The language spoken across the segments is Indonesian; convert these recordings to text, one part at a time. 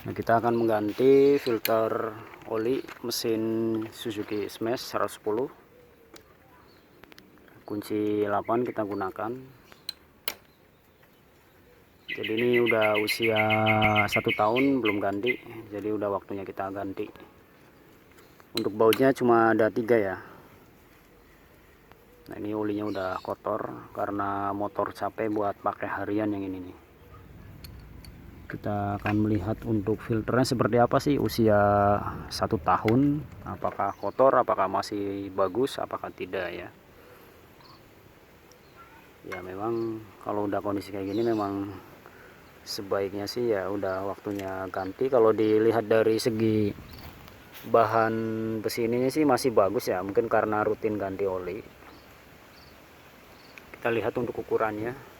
Nah, kita akan mengganti filter oli mesin Suzuki Smash 110. Kunci 8 kita gunakan. Jadi ini udah usia 1 tahun belum ganti, jadi udah waktunya kita ganti. Untuk bautnya cuma ada 3 ya. Nah, ini olinya udah kotor karena motor capek buat pakai harian yang ini nih. Kita akan melihat untuk filternya seperti apa sih usia 1 tahun, apakah kotor, apakah masih bagus, apakah tidak ya. Ya memang kalau udah kondisi kayak gini memang sebaiknya sih ya udah waktunya ganti. Kalau dilihat dari segi bahan besi ini sih masih bagus ya, mungkin karena rutin ganti oli. Kita lihat untuk ukurannya.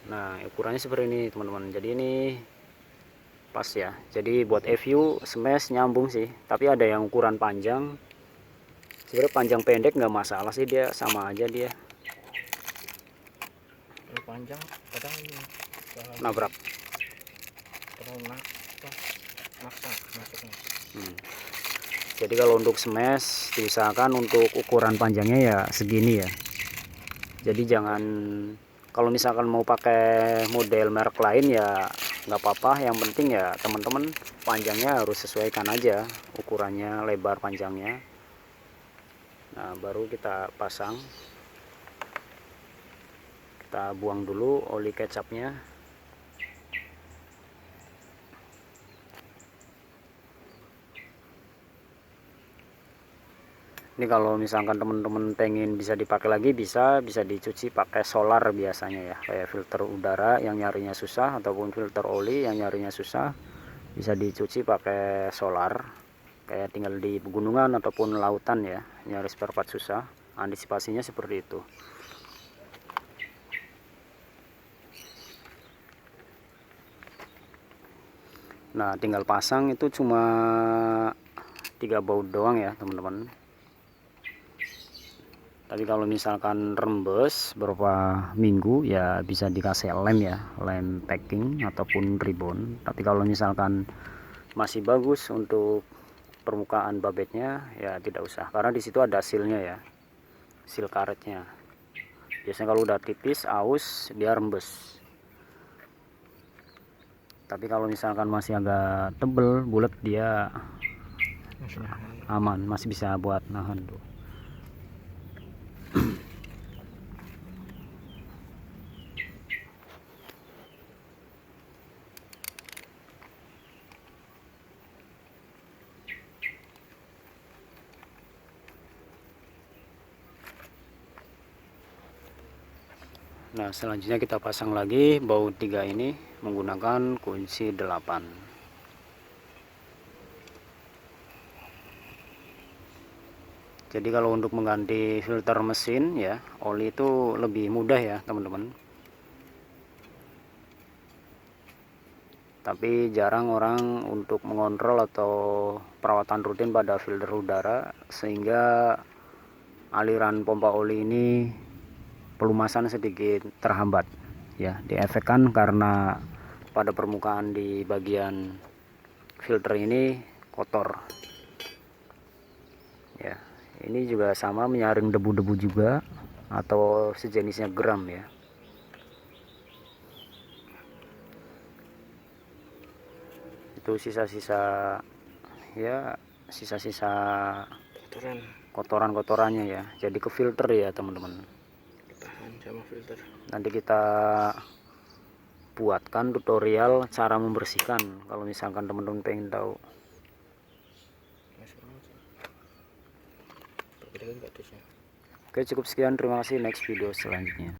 Nah, ukurannya seperti ini teman-teman. Jadi ini pas ya. Jadi buat EVU Smash nyambung sih, tapi ada yang ukuran panjang. Sebenarnya panjang pendek nggak masalah sih, dia sama aja dia. Panjang kadang Nabrak. terlalu maksa masuknya. Jadi kalau untuk Smash diusahakan untuk ukuran panjangnya ya segini ya. Jadi jangan, kalau misalkan mau pakai model merek lain ya nggak apa-apa, yang penting ya teman-teman panjangnya harus sesuaikan aja ukurannya, lebar panjangnya. Nah, baru kita pasang. Kita buang dulu oli kecapnya. Ini kalau misalkan teman-teman pengen bisa dipakai lagi, bisa dicuci pakai solar biasanya ya, kayak filter udara yang nyarinya susah ataupun filter oli yang nyarinya susah, bisa dicuci pakai solar. Kayak tinggal di pegunungan ataupun lautan ya, nyari spare part susah, antisipasinya seperti itu. Nah, tinggal pasang, itu cuma 3 baut doang ya teman-teman. Tapi kalau misalkan rembes beberapa minggu ya bisa dikasih lem ya, lem packing ataupun ribbon. Tapi kalau misalkan masih bagus untuk permukaan babetnya ya tidak usah, karena di situ ada sealnya ya, seal karetnya. Biasanya kalau udah tipis aus dia rembes. Tapi kalau misalkan masih agak tebel bulat dia aman, masih bisa buat nahan tuh. Nah, selanjutnya kita pasang lagi baut 3 ini menggunakan kunci 8. Jadi kalau untuk mengganti filter mesin ya, oli itu lebih mudah ya teman-teman. Tapi jarang orang untuk mengontrol atau perawatan rutin pada filter udara, sehingga aliran pompa oli ini pelumasan sedikit terhambat ya, diefekkan karena pada permukaan di bagian filter ini kotor ya. Ini juga sama, menyaring debu-debu juga atau sejenisnya geram ya. Itu sisa-sisa ya, sisa-sisa kotoran-kotorannya ya, jadi ke filter ya teman-teman. Tahan sama filter. Nanti kita buatkan tutorial cara membersihkan kalau misalkan teman-teman pengen tahu. Oke, cukup sekian, terima kasih, next video selanjutnya.